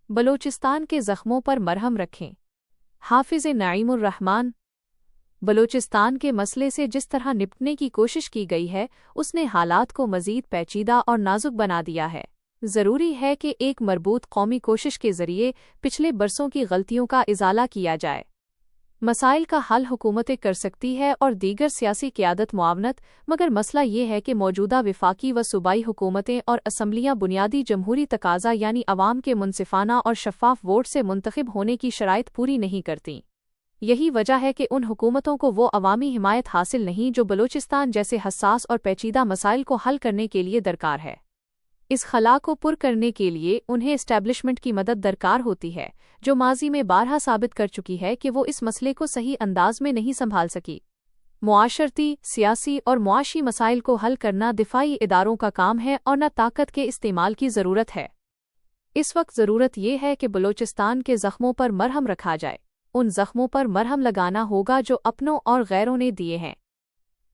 बलोचिस्तान के जख्मों पर मरहम रखें। हाफिज नईमुर रहमान। बलोचिस्तान के मसले से जिस तरह निपटने की कोशिश की गई है, उसने हालात को मजीद पेचीदा और नाजुक बना दिया है। ज़रूरी है कि एक मरबूत कौमी कोशिश के ज़रिए पिछले बरसों की गलतियों का इजाला किया जाए। मसाइल का हल हुकूमतें कर सकती है और दीगर सियासी क़यादत मुआवनत, मगर मसला ये है कि मौजूदा वफाकी व सूबाई हुकूमतें और असम्बलियाँ बुनियादी जमहूरी तकाज़ा यानी अवाम के मुनसिफाना और शफ़ाफ वोट से मुंतखब होने की शराइत पूरी नहीं करतीं। यही वजह है कि उन हुकूमतों को वो अवामी हिमायत हासिल नहीं जो बलोचिस्तान जैसे हसास और पेचीदा मसाइल को हल करने के लिए दरकार है। इस खला को पुर करने के लिए उन्हें एस्टैब्लिशमेंट की मदद दरकार होती है, जो माजी में बारहा साबित कर चुकी है कि वो इस मसले को सही अंदाज में नहीं संभाल सकी। मुआशरती, सियासी और मुआशी मसाइल को हल करना दिफाई इदारों का काम है और न ताकत के इस्तेमाल की ज़रूरत है। इस वक्त ज़रूरत ये है कि बलोचिस्तान के ज़ख्मों पर मरहम रखा जाए। उन ज़ख्मों पर मरहम लगाना होगा जो अपनों और गैरों ने दिए हैं।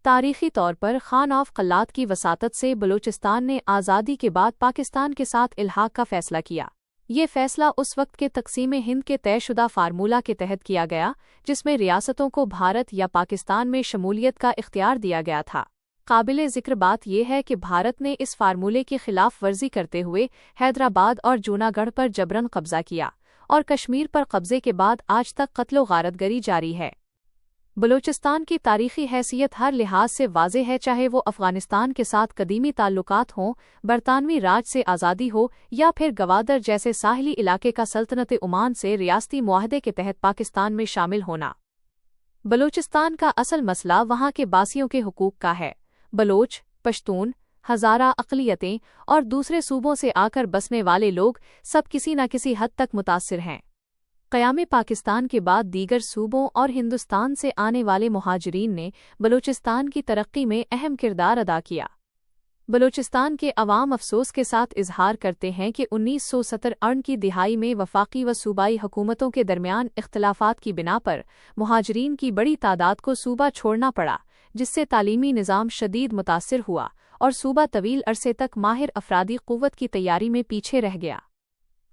तारीख़ी तौर पर खान ऑफ क़ल्लात की वसातत से बलोचिस्तान ने आज़ादी के बाद पाकिस्तान के साथ इल्हाक़ का फ़ैसला किया। ये फ़ैसला उस वक्त के तक़सीम हिंद के तयशुदा फार्मूला के तहत किया गया, जिसमें रियासतों को भारत या पाकिस्तान में शमूलियत का इख्तियार दिया गया था। काबिल ज़िक्र बात यह है कि भारत ने इस फार्मूले की खिलाफ वर्जी करते हुए हैदराबाद और जूनागढ़ पर जबरन कब्ज़ा किया और कश्मीर पर कब्ज़े के बाद आज तक क़त्लो गारतगरी जारी है। बलोचिस्तान की तारीख़ी हैसियत हर लिहाज से वाज़ेह है, चाहे वो अफ़ग़ानिस्तान के साथ कदीमी ताल्लुकात हों, बरतानवी राज से आज़ादी हो या फिर गवादर जैसे साहिली इलाके का सल्तनत ओमान से रियासती मुआहदे के तहत पाकिस्तान में शामिल होना। बलोचिस्तान का असल मसला वहाँ के बासियों के हुकूक का है। बलोच, पश्तून, हज़ारा अक़लियतें और दूसरे सूबों से आकर बसने वाले लोग सब किसी न किसी हद तक मुतासिर हैं। क़याम पाकिस्तान के बाद दीगर सूबों और हिंदुस्तान से आने वाले मुहाजिरीन ने बलोचिस्तान की तरक्की में अहम किरदार अदा किया। बलोचिस्तान के अवाम अफसोस के साथ इजहार करते हैं कि 1970 की दिहाई में वफाकी व सूबाई हुकूमतों के दरमियान इख्तलाफात की बिना पर मुहाजिरीन की बड़ी तादाद को सूबा छोड़ना पड़ा, जिससे तालीमी निज़ाम शदीद मुतासिर हुआ और सूबा तवील अरसे तक माहिर अफरादी क़ुव्वत की तैयारी में पीछे रह गया।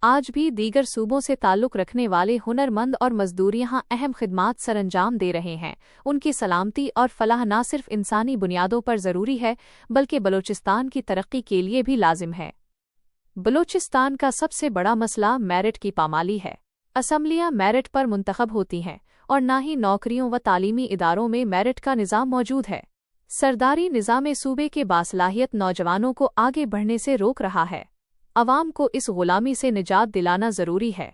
आज भी दीगर सूबों से ताल्लुक़ रखने वाले हुनरमंद और मजदूर यहाँ अहम खिदमात सरअंजाम दे रहे हैं। उनकी सलामती और फलाह न सिर्फ इंसानी बुनियादों पर ज़रूरी है, बल्कि बलोचिस्तान की तरक्की के लिए भी लाजिम है। बलोचिस्तान का सबसे बड़ा मसला मेरिट की पामाली है। असम्बलियाँ मेरिट पर मुंतखब होती हैं और न ही नौकरियों व तालीमी इदारों में मेरिट का निज़ाम मौजूद है। सरदारी निज़ाम सूबे के बासलाहियत नौजवानों को आगे बढ़ने से रोक रहा है। अवाम को इस ग़ुलामी से निजात दिलाना ज़रूरी है।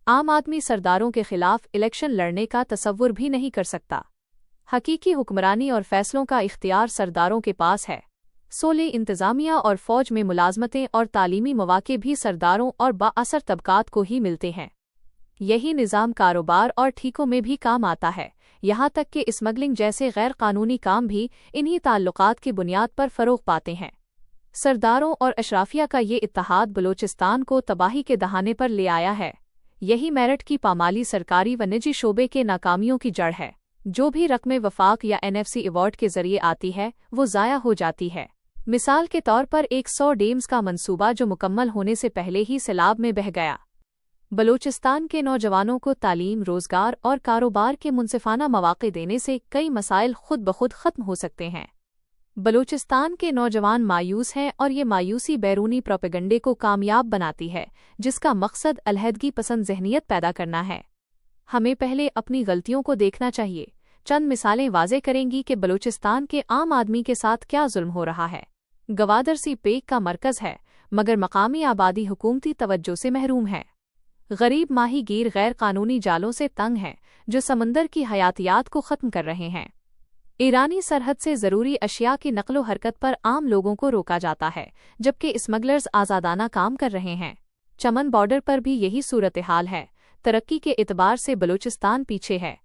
आम आदमी सरदारों के ख़िलाफ़ इलेक्शन लड़ने का तसव्वुर भी नहीं कर सकता। हकीकी हुक्मरानी और फ़ैसलों का इख्तियार सरदारों के पास है। सोले इंतज़ामिया और फ़ौज में मुलाजमतें और तालीमी मौक़े भी सरदारों और बाअसर तबक़ात को ही मिलते हैं। यही निज़ाम कारोबार और ठीकों में भी काम आता है, यहाँ तक कि स्मगलिंग जैसे गैर कानूनी काम भी इन्हीं ताल्लुकात की बुनियाद पर फ़रोग़ पाते हैं। सरदारों और अशराफिया का ये इत्तेहाद बलोचिस्तान को तबाही के दहाने पर ले आया है। यही मेरिट की पामाली सरकारी व निजी शोबे के नाकामियों की जड़ है। जो भी रकम वफाक या NFC अवार्ड के ज़रिए आती है, वो ज़ाया हो जाती है। मिसाल के तौर पर 100 डेम्स का मंसूबा जो मुकम्मल होने से पहले ही सैलाब में बह गया। बलोचिस्तान के नौजवानों को तालीम, रोज़गार और कारोबार के मुनसिफाना मौक़े देने से कई मसाइल खुद ब खुद ख़त्म हो सकते हैं। बलोचिस्तान के नौजवान मायूस हैं और ये मायूसी बैरूनी प्रोपेगंडे को कामयाब बनाती है, जिसका मकसद अलहदगी पसंद ज़हनियत पैदा करना है। हमें पहले अपनी गलतियों को देखना चाहिए। चंद मिसालें वाज़े करेंगी कि बलोचिस्तान के आम आदमी के साथ क्या जुल्म हो रहा है। गवादर सी पेक का मरकज़ है, मगर मकामी आबादी हुकूमती तवज्जो से महरूम है। गरीब माही गिर गैर कानूनी जालों से तंग हैं, जो समंदर की हयातियात को ख़त्म कर रहे हैं। ईरानी सरहद से ज़रूरी अशिया की नक़्लो हरकत पर आम लोगों को रोका जाता है, जबकि स्मगलर्स आज़ादाना काम कर रहे हैं। चमन बॉर्डर पर भी यही सूरत हाल है। तरक्की के एतबार से बलोचिस्तान पीछे है।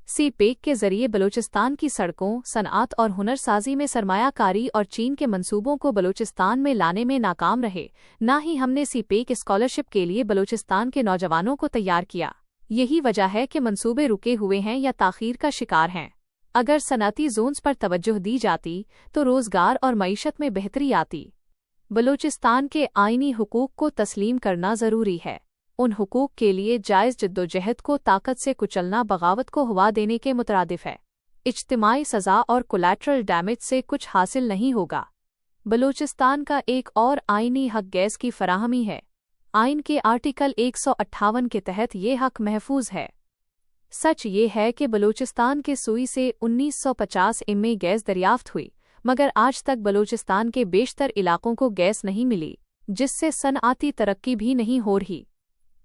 सी पेक के ज़रिए बलोचिस्तान की सड़कों, सनआत और हुनरसाजी में सरमायाकारी और चीन के मंसूबों को बलोचिस्तान में लाने में नाकाम रहे। न ही हमने सी पेक स्कॉलरशिप के लिए बलोचिस्तान के नौजवानों को तैयार किया। यही वजह है कि मंसूबे रुके हुए हैं या ताख़ीर का शिकार हैं। अगर सनअती जोन्स पर तवज्जो दी जाती तो रोज़गार और मईशत में बेहतरी आती। बलोचिस्तान के आईनी हुकूक को तस्लीम करना ज़रूरी है। उन हुकूक के लिए जायज़ जद्दोजहद को ताकत से कुचलना बगावत को हवा देने के मुतरादिफ है। इज्तिमाई सज़ा और कोलैटरल डैमेज से कुछ हासिल नहीं होगा। बलूचिस्तान का एक और आईनी हक गैस की फराहमी है। आइन के आर्टिकल 158 के तहत ये हक महफूज है। सच ये है कि बलूचिस्तान के सुई से 1950 में गैस दरियाफ्त हुई, मगर आज तक बलूचिस्तान के बेशतर इलाकों को गैस नहीं मिली, जिससे सनआती तरक्की भी नहीं हो रही।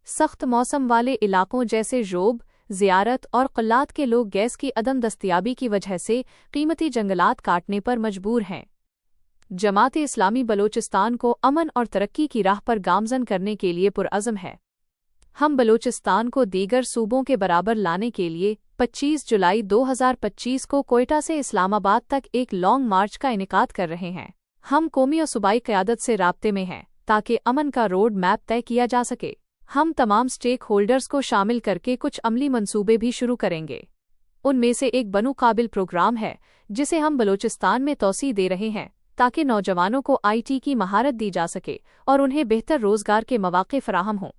सख्त मौसम वाले इलाकों जैसे जोब, ज़ियारत और क़ल्लात के लोग गैस की अदम दस्तयाबी की वजह से कीमती जंगलात काटने पर मजबूर हैं। जमात-ए-इस्लामी बलूचिस्तान को अमन और तरक्की की राह पर गामज़न करने के लिए पुरअज़म है। हम बलूचिस्तान को दीगर सूबों के बराबर लाने के लिए 25 जुलाई 2025 को कोयटा से इस्लामाबाद तक एक लॉन्ग मार्च का इनेकाद कर रहे हैं। हम कौमी और सूबाई क़यादत से राब्ते में हैं ताकि अमन का रोड मैप तय किया जा सके। हम तमाम स्टेक होल्डर्स को शामिल करके कुछ अमली मंसूबे भी शुरू करेंगे। उनमें से एक बनु काबिल प्रोग्राम है, जिसे हम बलूचिस्तान में तौसी दे रहे हैं ताकि नौजवानों को IT की महारत दी जा सके और उन्हें बेहतर रोज़गार के मौक़े फराहम हों।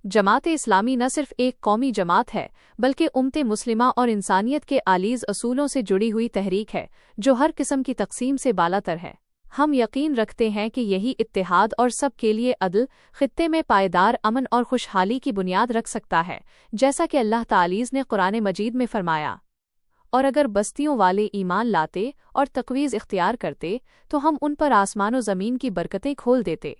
जमात-ए-इस्लामी न सिर्फ एक कौमी जमात है, बल्कि उम्मते मुस्लिमा और इंसानियत के आलीज़ असूलों से जुड़ी हुई तहरीक है, जो हर किस्म की तक़सीम से बालातर है। हम यकीन रखते हैं कि यही इत्तेहाद और सब के लिए अदल खित्ते में पायदार अमन और खुशहाली की बुनियाद रख सकता है, जैसा कि अल्लाह तालीज़ ने कुरान मजीद में फरमाया। और अगर बस्तियों वाले ईमान लाते और तक़वीज़ इख्तियार करते तो हम उन पर आसमान व ज़मीन की बरकतें खोल देते।